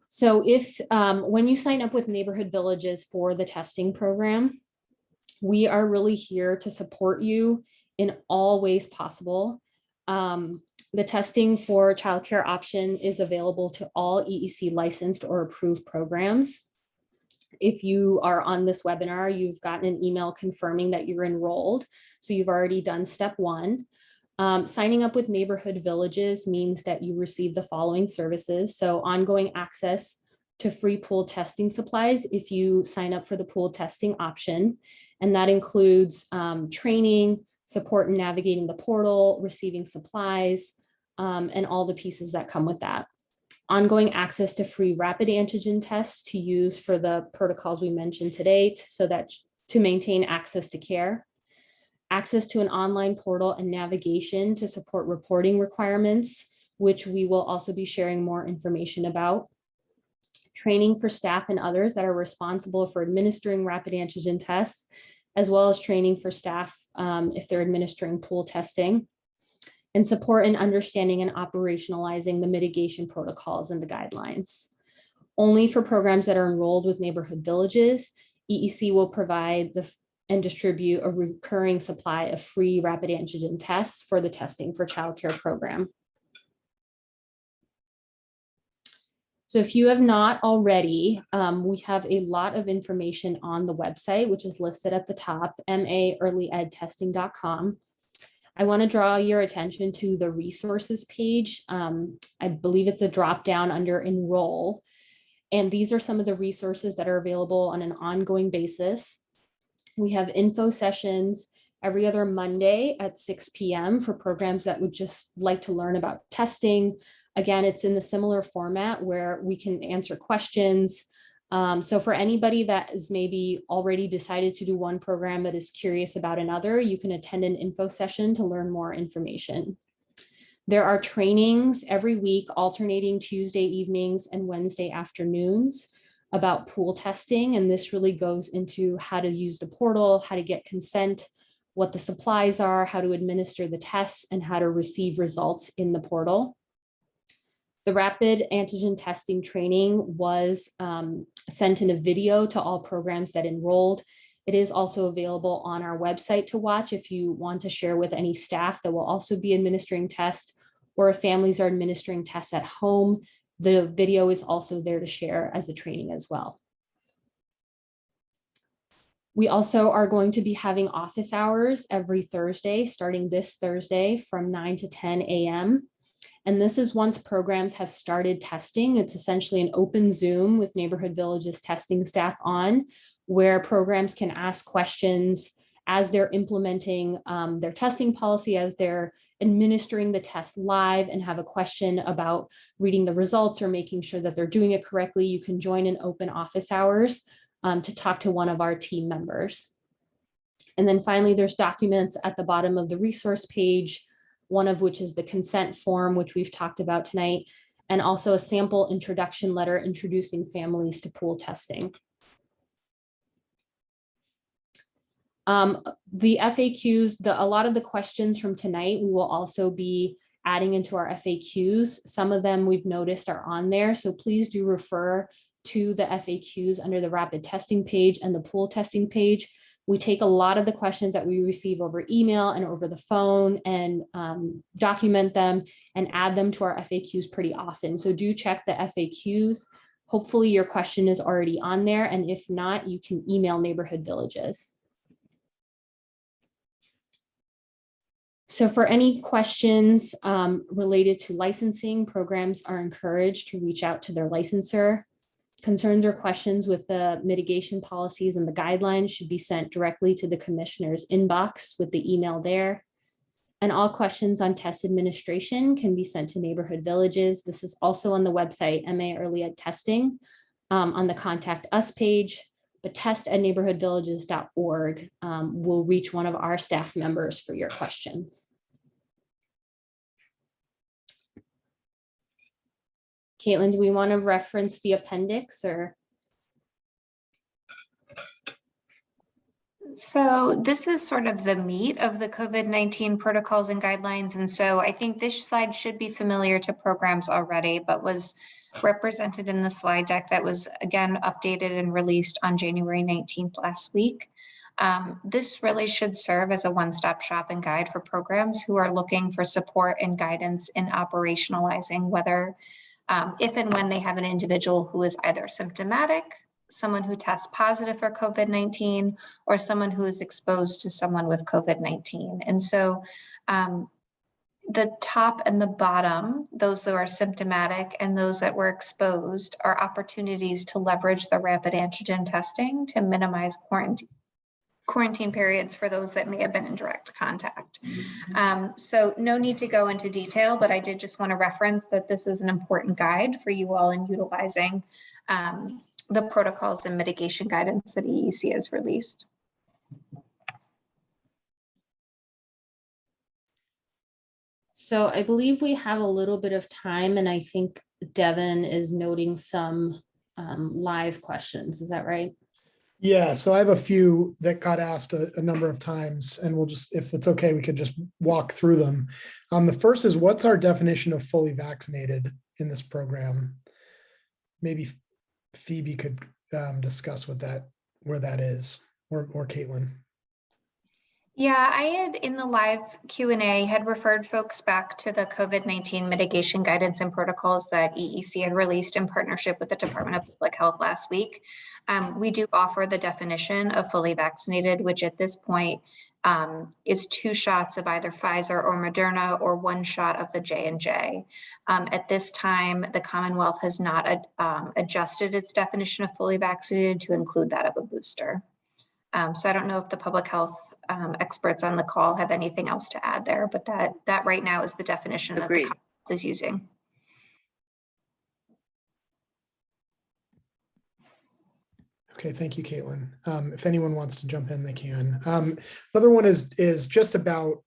So if when you sign up with Neighborhood Villages for the testing program, we are really here to support you in all ways possible. The testing for childcare option is available to all EEC licensed or approved programs. If you are on this webinar, you've gotten an email confirming that you're enrolled. So you've already done step one. Signing up with Neighborhood Villages means that you receive the following services. So ongoing access to free pool testing supplies if you sign up for the pool testing option. And that includes training, support in navigating the portal, receiving supplies, and all the pieces that come with that. Ongoing access to free rapid antigen tests to use for the protocols we mentioned today, so that to maintain access to care. Access to an online portal and navigation to support reporting requirements, which we will also be sharing more information about. Training for staff and others that are responsible for administering rapid antigen tests, as well as training for staff if they're administering pool testing. And support in understanding and operationalizing the mitigation protocols and the guidelines. Only for programs that are enrolled with Neighborhood Villages, EEC will provide and distribute a recurring supply of free rapid antigen tests for the testing for childcare program. So if you have not already, we have a lot of information on the website, which is listed at the top, maearlyedtesting.com. I want to draw your attention to the resources page. I believe it's a drop down under enroll. And these are some of the resources that are available on an ongoing basis. We have info sessions every other Monday at 6 p.m. for programs that would just like to learn about testing. Again, it's in the similar format where we can answer questions. So for anybody that is maybe already decided to do one program but is curious about another, you can attend an info session to learn more information. There are trainings every week, alternating Tuesday evenings and Wednesday afternoons about pool testing. And this really goes into how to use the portal, how to get consent, what the supplies are, how to administer the tests, and how to receive results in the portal. The rapid antigen testing training was sent in a video to all programs that enrolled. It is also available on our website to watch if you want to share with any staff that will also be administering tests, or if families are administering tests at home, the video is also there to share as a training as well. We also are going to be having office hours every Thursday, starting this Thursday from 9 to 10 a.m. And this is once programs have started testing. It's essentially an open Zoom with Neighborhood Villages testing staff on, where programs can ask questions as they're implementing their testing policy, as they're administering the test live and have a question about reading the results or making sure that they're doing it correctly. You can join in open office hours to talk to one of our team members. And then finally, there's documents at the bottom of the resource page, one of which is the consent form, which we've talked about tonight, and also a sample introduction letter introducing families to pool testing. The FAQs, a lot of the questions from tonight, we will also be adding into our FAQs. Some of them we've noticed are on there, so please do refer to the FAQs under the rapid testing page and the pool testing page. We take a lot of the questions that we receive over email and over the phone and document them and add them to our FAQs pretty often. So do check the FAQs. Hopefully your question is already on there, and if not, you can email Neighborhood Villages. So for any questions related to licensing, programs are encouraged to reach out to their licensor. Concerns or questions with the mitigation policies and the guidelines should be sent directly to the commissioner's inbox with the email there. And all questions on test administration can be sent to Neighborhood Villages. This is also on the website, MA Early Ed Testing, on the Contact Us page, but test@neighborhoodvillages.org will reach one of our staff members for your questions. Caitlin, do we want to reference the appendix or? So this is sort of the meat of the COVID-19 protocols and guidelines. And so I think this slide should be familiar to programs already, but was represented in the slide deck that was again updated and released on January 19th last week. This really should serve as a one-stop shop and guide for programs who are looking for support and guidance in operationalizing whether if and when they have an individual who is either symptomatic, someone who tests positive for COVID-19, or someone who is exposed to someone with COVID-19. And so the top and the bottom, those that are symptomatic and those that were exposed, are opportunities to leverage the rapid antigen testing to minimize quarantine periods for those that may have been in direct contact. So no need to go into detail, but I did just want to reference that this is an important guide for you all in utilizing the protocols and mitigation guidance that EEC has released. So I believe we have a little bit of time, and I think Devin is noting some live questions. Is that right? Yeah, so I have a few that got asked a number of times, and we'll just, if it's okay, we could just walk through them. The first is, what's our definition of fully vaccinated in this program? Maybe Phoebe could discuss what where that is, or Caitlin. Yeah, I had in the live Q&A had referred folks back to the COVID-19 mitigation guidance and protocols that EEC had released in partnership with the Department of Public Health last week. We do offer the definition of fully vaccinated, which at this point is 2 shots of either Pfizer or Moderna or 1 shot of the J&J. At this time, the Commonwealth has not adjusted its definition of fully vaccinated to include that of a booster. So I don't know if the public health experts on the call have anything else to add there, but that right now is the definition that the Commonwealth is using. Okay, thank you, Caitlin. If anyone wants to jump in, they can. Another one is just about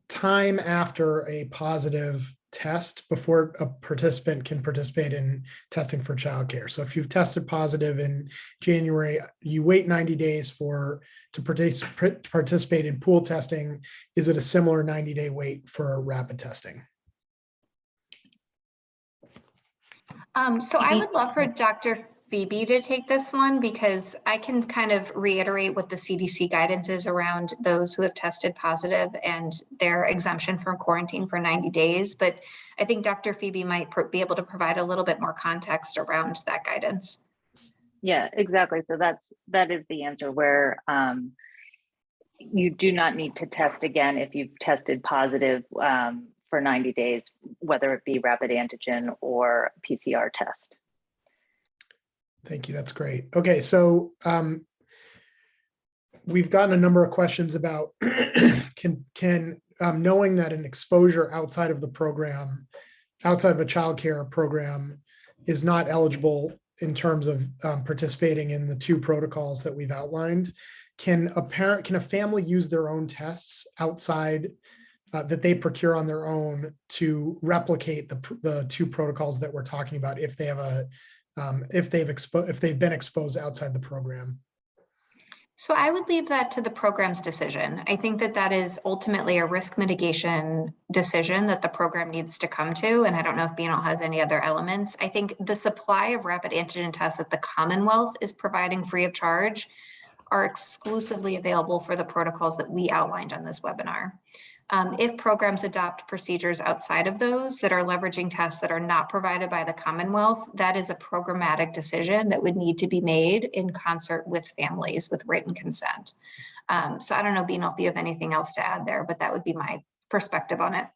time after a positive test before a participant can participate in testing for childcare. So if you've tested positive in January, you wait 90 days to participate in pool testing. Is it a similar 90-day wait for rapid testing? So I would love for Dr. Phoebe to take this one, because I can kind of reiterate what the CDC guidance is around those who have tested positive and their exemption from quarantine for 90 days. But I think Dr. Phoebe might be able to provide a little bit more context around that guidance. Yeah, exactly. So that is the answer, where you do not need to test again if you've tested positive for 90 days, whether it be rapid antigen or PCR test. Thank you. That's great. Okay, so we've gotten a number of questions about can knowing that an exposure outside of the program, outside of a childcare program, is not eligible in terms of participating in the 2 protocols that we've outlined. Can a family use their own tests outside that they procure on their own to replicate the 2 protocols that we're talking about if they have if they've been exposed outside the program? So I would leave that to the program's decision. I think that is ultimately a risk mitigation decision that the program needs to come to. And I don't know if BNL has any other elements. I think the supply of rapid antigen tests that the Commonwealth is providing free of charge are exclusively available for the protocols that we outlined on this webinar. If programs adopt procedures outside of those that are leveraging tests that are not provided by the Commonwealth, that is a programmatic decision that would need to be made in concert with families with written consent. So I don't know, Beano, if you have anything else to add there, but that would be my perspective on it.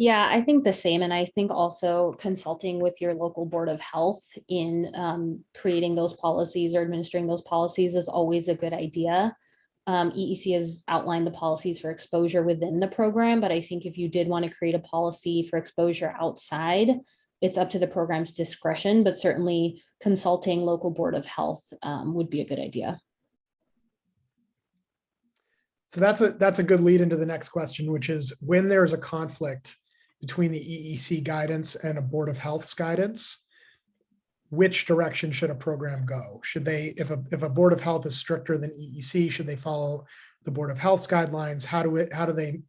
Yeah, I think the same. And I think also consulting with your local Board of Health in creating those policies or administering those policies is always a good idea. EEC has outlined the policies for exposure within the program, but I think if you did want to create a policy for exposure outside, it's up to the program's discretion, but certainly consulting local Board of Health would be a good idea. So that's a good lead into the next question, which is when there's a conflict between the EEC guidance and a Board of Health's guidance, which direction should a program go? Should they, if a Board of Health is stricter than EEC, should they follow the Board of Health's guidelines? How do they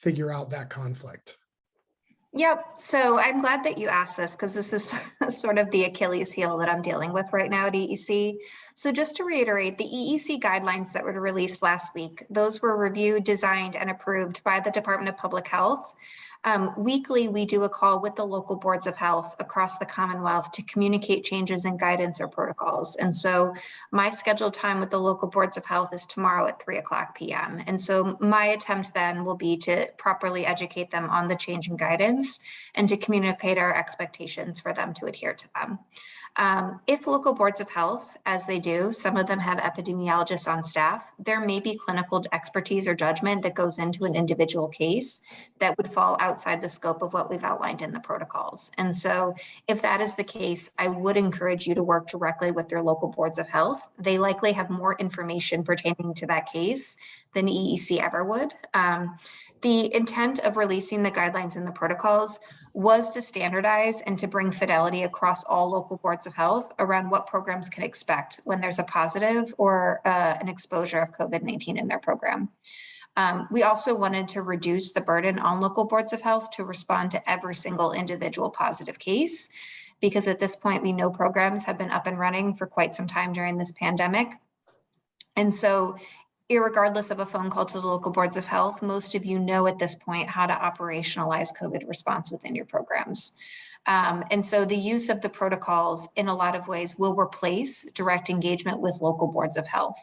figure out that conflict? Yep. So I'm glad that you asked this because this is sort of the Achilles heel that I'm dealing with right now at EEC. So just to reiterate, the EEC guidelines that were released last week, those were reviewed, designed, and approved by the Department of Public Health. Weekly, we do a call with the local boards of health across the Commonwealth to communicate changes in guidance or protocols. And so my scheduled time with the local boards of health is tomorrow at 3:00 p.m. And so my attempt then will be to properly educate them on the change in guidance and to communicate our expectations for them to adhere to them. If local boards of health, as they do, some of them have epidemiologists on staff, there may be clinical expertise or judgment that goes into an individual case that would fall outside the scope of what we've outlined in the protocols. And so if that is the case, I would encourage you to work directly with your local boards of health. They likely have more information pertaining to that case than EEC ever would. The intent of releasing the guidelines and the protocols was to standardize and to bring fidelity across all local boards of health around what programs can expect when there's a positive or an exposure of COVID-19 in their program. We also wanted to reduce the burden on local boards of health to respond to every single individual positive case, because at this point, we know programs have been up and running for quite some time during this pandemic. And so irregardless of a phone call to the local boards of health, most of you know at this point how to operationalize COVID response within your programs. And so the use of the protocols in a lot of ways will replace direct engagement with local boards of health.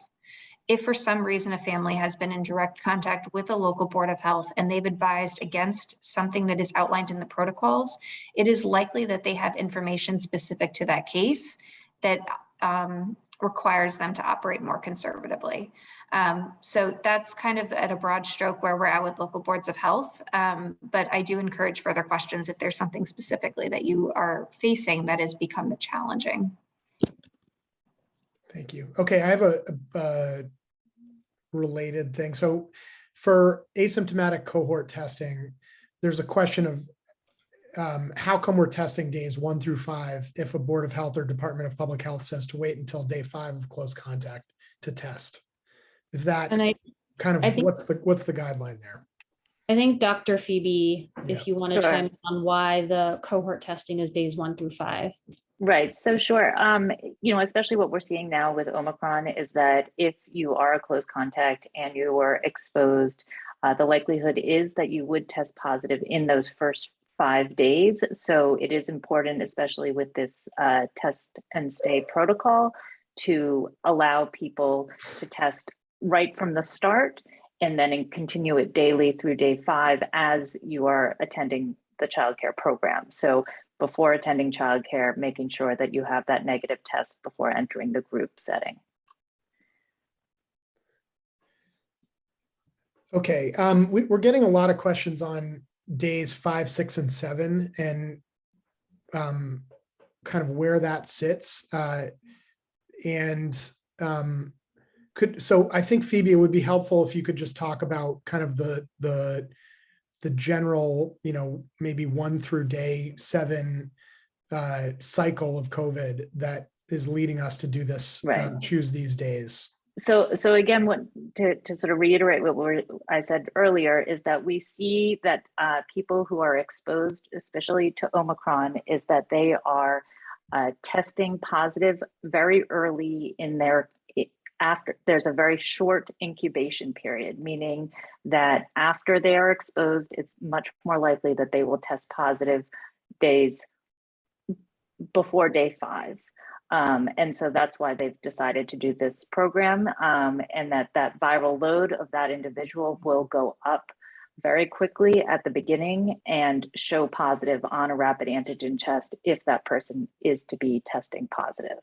If for some reason a family has been in direct contact with a local board of health and they've advised against something that is outlined in the protocols, it is likely that they have information specific to that case that requires them to operate more conservatively. So that's kind of at a broad stroke where we're at with local boards of health. But I do encourage further questions if there's something specifically that you are facing that has become challenging. Thank you. Okay, I have a related thing. So for asymptomatic cohort testing, there's a question of how come we're testing days 1 through 5 if a Board of Health or Department of Public Health says to wait until day 5 of close contact to test? Is that what's the guideline there? I think Dr. Phoebe, Yeah. if you want to Sure. chime in on why the cohort testing is days 1 through 5. Right. So sure. Especially what we're seeing now with Omicron is that if you are a close contact and you were exposed, the likelihood is that you would test positive in those first 5 days. So it is important, especially with this test and stay protocol, to allow people to test right from the start and then continue it daily through day 5 as you are attending the childcare program. So before attending childcare, making sure that you have that negative test before entering the group setting. Okay, we're getting a lot of questions on days 5, 6, and 7 and kind of where that sits. So I think, Phoebe, it would be helpful if you could just talk about kind of the general, maybe 1 through day 7 cycle of COVID that is leading us to do this, Right. Choose these days. So again, to sort of reiterate what I said earlier is that we see that people who are exposed, especially to Omicron, is that they are testing positive very early in their after. There's a very short incubation period, meaning that after they are exposed, it's much more likely that they will test positive days before day 5. And so that's why they've decided to do this program, and that viral load of that individual will go up very quickly at the beginning and show positive on a rapid antigen test if that person is to be testing positive.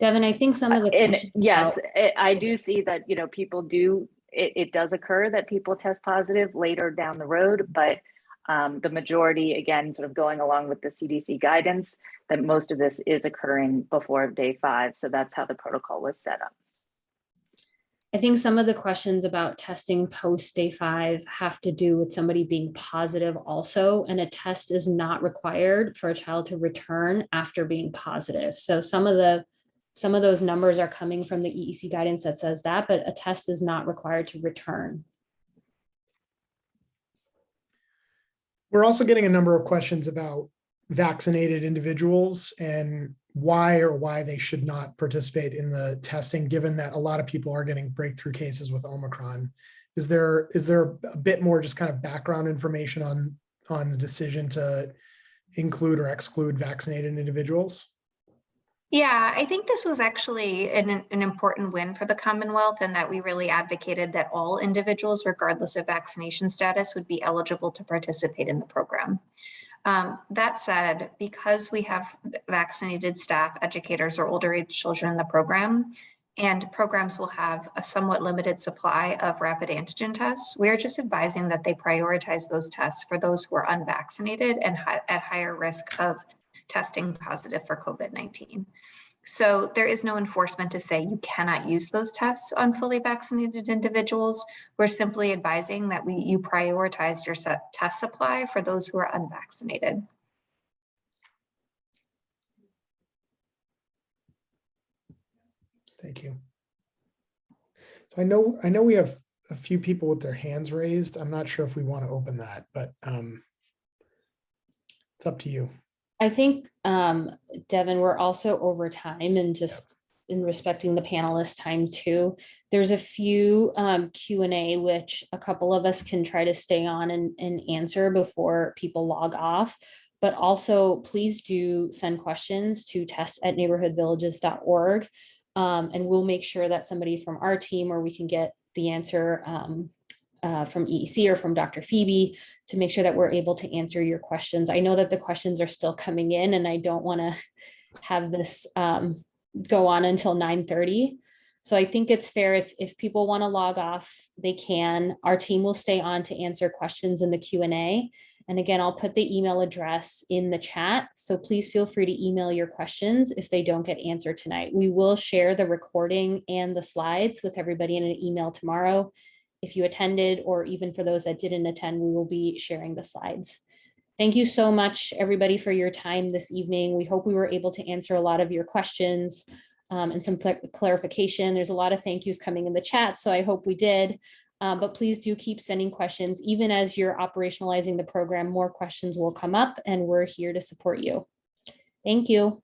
Devin, I think some of the And questions yes, about- I do see that, you know, people do, it does occur that people test positive later down the road, but the majority, again, sort of going along with the CDC guidance, that most of this is occurring before day 5. So that's how the protocol was set up. I think some of the questions about testing post day 5 have to do with somebody being positive also, and a test is not required for a child to return after being positive. So some of those numbers are coming from the EEC guidance that says that, but a test is not required to return. We're also getting a number of questions about vaccinated individuals and why they should not participate in the testing, given that a lot of people are getting breakthrough cases with Omicron. Is there a bit more just kind of background information on the decision to include or exclude vaccinated individuals? Yeah, I think this was actually an important win for the Commonwealth, and that we really advocated that all individuals, regardless of vaccination status, would be eligible to participate in the program. That said, because we have vaccinated staff, educators, or older age children in the program, and programs will have a somewhat limited supply of rapid antigen tests, we are just advising that they prioritize those tests for those who are unvaccinated and at higher risk of testing positive for COVID-19. So there is no enforcement to say you cannot use those tests on fully vaccinated individuals. We're simply advising that you prioritize your test supply for those who are unvaccinated. Thank you. So I know we have a few people with their hands raised. I'm not sure if we want to open that, but it's up to you. I think, Devin, we're also over time, and just in respecting the panelists' time too. There's a few Q&A which a couple of us can try to stay on and answer before people log off. But also, please do send questions to test@neighborhoodvillages.org, and we'll make sure that somebody from our team, or we can get the answer from EEC or from Dr. Phoebe, to make sure that we're able to answer your questions. I know that the questions are still coming in, and I don't want to have this go on until 9:30. So I think it's fair if people want to log off, they can. Our team will stay on to answer questions in the Q&A. And again, I'll put the email address in the chat. So please feel free to email your questions if they don't get answered tonight. We will share the recording and the slides with everybody in an email tomorrow. If you attended, or even for those that didn't attend, we will be sharing the slides. Thank you so much, everybody, for your time this evening. We hope we were able to answer a lot of your questions and some clarification. There's a lot of thank yous coming in the chat, so I hope we did. But please do keep sending questions. Even as you're operationalizing the program, more questions will come up, and we're here to support you. Thank you.